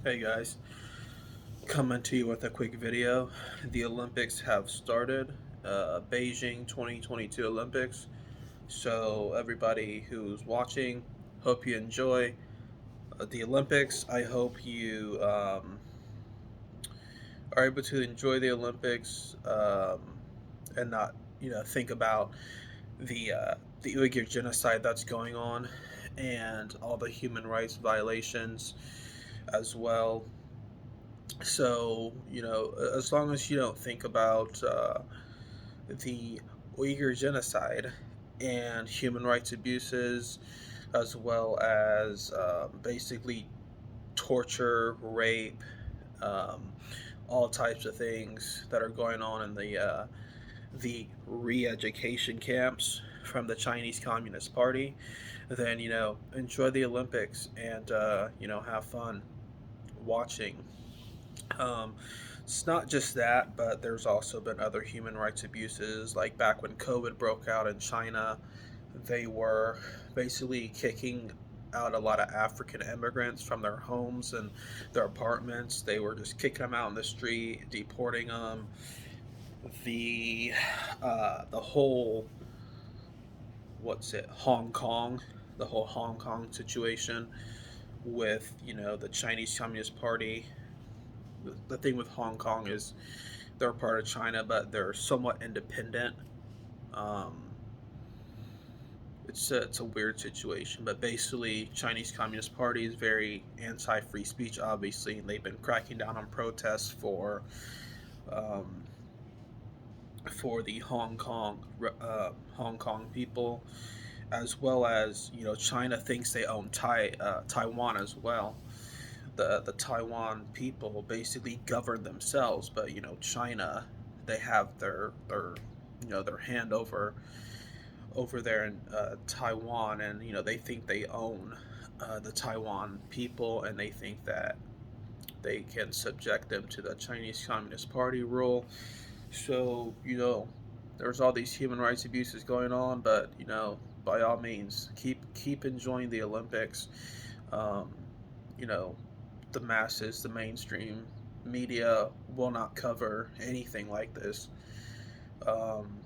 Hey guys, coming to you with a quick video. The Olympics have started, Beijing 2022 Olympics. So, everybody who's watching, hope you enjoy the Olympics. I hope you are able to enjoy the Olympics and not, think about the Uyghur genocide that's going on and all the human rights violations as well. So, as long as you don't think about the Uyghur genocide and human rights abuses, as well as basically torture, rape, um, all types of things that are going on in the re-education camps from the Chinese Communist Party, then enjoy the Olympics and have fun watching. Um, it's not just that, but there's also been other human rights abuses. Like back when COVID broke out in China, they were basically kicking out a lot of African immigrants from their homes and their apartments. They were just kicking them out in the street, deporting them. The the whole Hong Kong, the whole Hong Kong situation with the Chinese Communist Party. The thing with Hong Kong is they're part of China, but they're somewhat independent. Um, it's a weird situation, but basically, Chinese Communist Party is very anti-free speech, obviously, and they've been cracking down on protests um, for the Hong Kong people, as well as China thinks they own Taiwan as well. The Taiwan people basically govern themselves, but China, they have their hand over there in Taiwan, and they think they own the Taiwan people, and they think that they can subject them to the Chinese Communist Party rule. So there's all these human rights abuses going on, but by all means, keep enjoying the Olympics. Um, you know, the masses, the mainstream media will not cover anything like this. Um,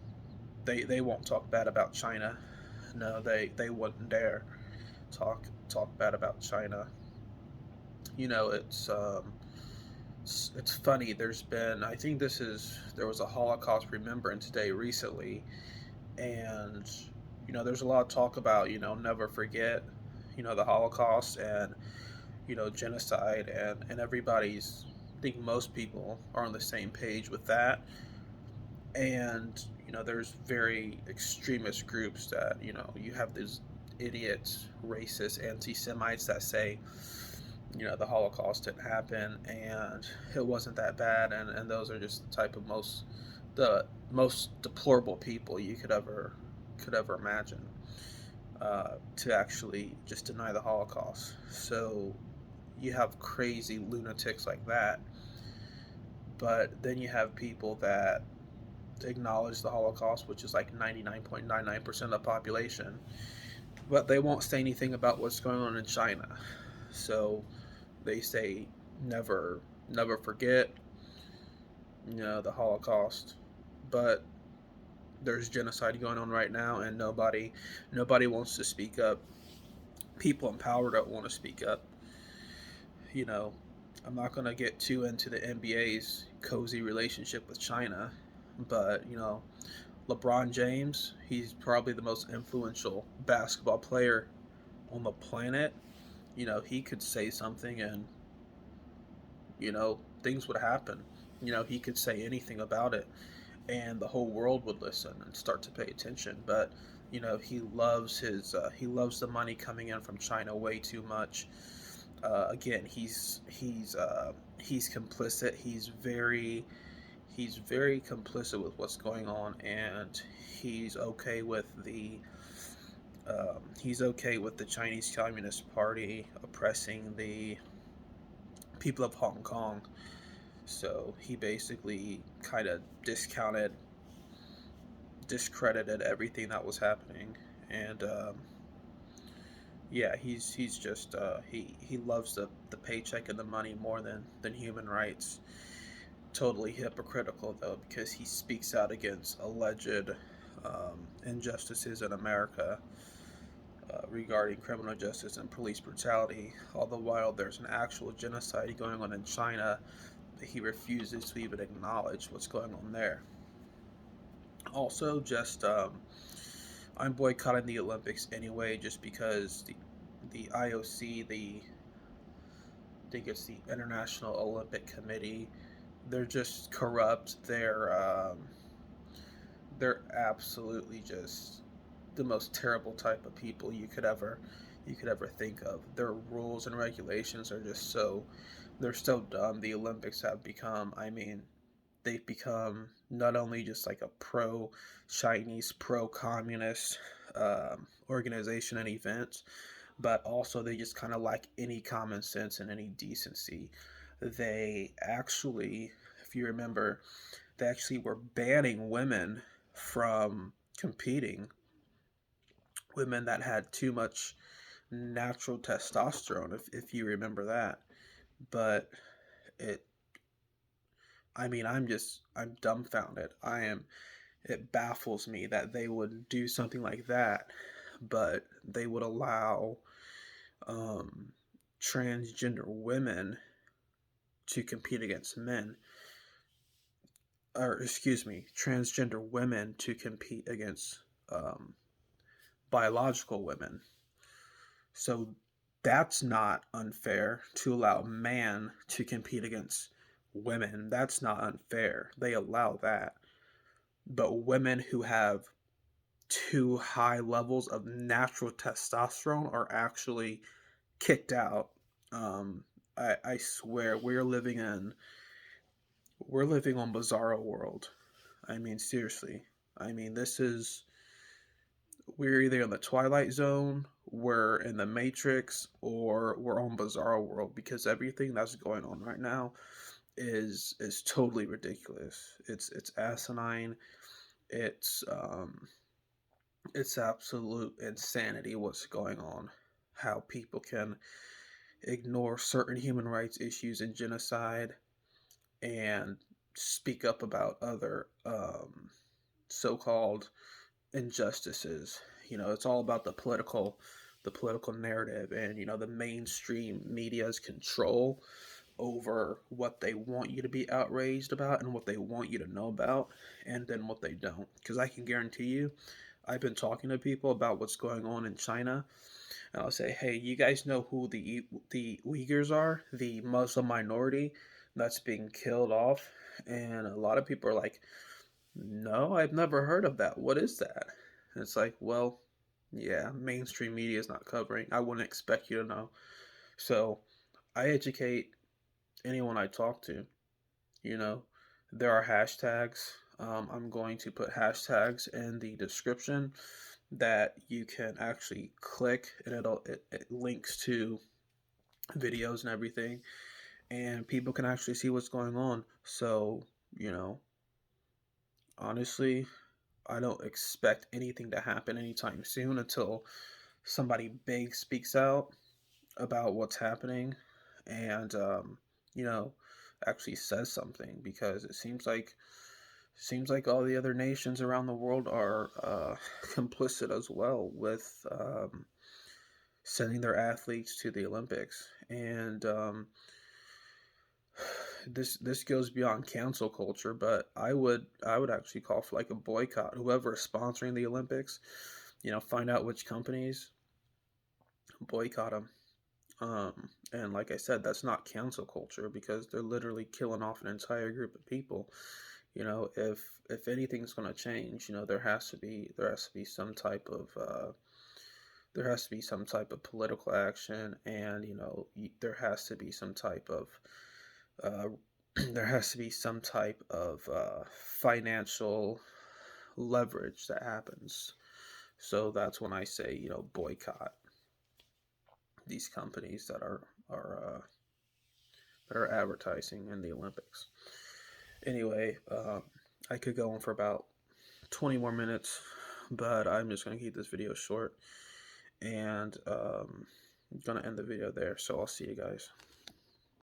they won't talk bad about China. No, they wouldn't dare talk bad about China. You know, it's funny. I think there was a Holocaust Remembrance Day recently, and there's a lot of talk about never forget the Holocaust and genocide, and everybody's I think most people are on the same page with that. And there's very extremist groups that you have these idiots, racist, anti-Semites that say the Holocaust didn't happen and it wasn't that bad, and those are just the most deplorable people you could ever imagine, to actually just deny the Holocaust. So you have crazy lunatics like that, but then you have people that acknowledge the Holocaust, which is like 99.99% of the population, but they won't say anything about what's going on in China. So they say never, never forget, the Holocaust, but there's genocide going on right now, and nobody wants to speak up. People in power don't want to speak up. You know, I'm not gonna get too into the NBA's cozy relationship with China, but LeBron James, he's probably the most influential basketball player on the planet. He could say something and, things would happen. He could say anything about it and the whole world would listen and start to pay attention. But, he loves the money coming in from China way too much. Again, he's complicit. He's very complicit with what's going on, and he's okay with the Chinese Communist Party oppressing the people of Hong Kong. So he basically kind of discredited everything that was happening, and yeah, he's just he loves the paycheck and the money more than human rights. Totally hypocritical, though, because he speaks out against alleged injustices in America regarding criminal justice and police brutality. All the while, there's an actual genocide going on in China, but he refuses to even acknowledge what's going on there. Also, just I'm boycotting the Olympics anyway, just because the IOC, I think it's the International Olympic Committee, they're just corrupt. They're absolutely just the most terrible type of people you could ever think of. Their rules and regulations are just they're so dumb. The Olympics have become, I mean, they've become not only just like a pro Chinese, pro communist organization and event, but also they just kind of lack any common sense and any decency. They actually, if you remember, they actually were banning women from competing, women that had too much natural testosterone, if you remember that. But it, I mean, I'm dumbfounded. It baffles me that they would do something like that, but they would allow um, transgender women to compete against men, or excuse me, transgender women to compete against um, biological women. So that's not unfair to allow man to compete against women. That's not unfair. They allow that. But women who have too high levels of natural testosterone are actually kicked out. Um, I swear we're living on bizarro world. I mean, seriously. I mean, we're either in the Twilight Zone, we're in the Matrix, or we're on Bizarro World, because everything that's going on right now is totally ridiculous. It's asinine. It's um it's absolute insanity what's going on. How people can ignore certain human rights issues and genocide and speak up about other so-called injustices. It's all about the political narrative, and the mainstream media's control over what they want you to be outraged about and what they want you to know about, and then what they don't. Because I can guarantee you, I've been talking to people about what's going on in China, and I'll say, "Hey, you guys know who the Uyghurs are, the Muslim minority that's being killed off?" And a lot of people are like, "No, I've never heard of that. What is that?" And it's like, well, yeah, mainstream media is not covering. I wouldn't expect you to know. So I educate anyone I talk to. You know, there are hashtags. I'm going to put hashtags in the description that you can actually click, and it links to videos and everything, and people can actually see what's going on. So, you know, honestly, I don't expect anything to happen anytime soon until somebody big speaks out about what's happening, and you know actually says something, because it seems like all the other nations around the world are complicit as well with sending their athletes to the Olympics. And this goes beyond cancel culture, but I would actually call for like a boycott. Whoever is sponsoring the Olympics, find out which companies, boycott them. And like I said, that's not cancel culture, because they're literally killing off an entire group of people. If anything's going to change, there has to be some type of political action, and there has to be some type of uh, there has to be some type of financial leverage that happens. So that's when I say, boycott these companies that are advertising in the Olympics. Anyway, I could go on for about 20 more minutes, but I'm just going to keep this video short, and I'm going to end the video there. So I'll see you guys.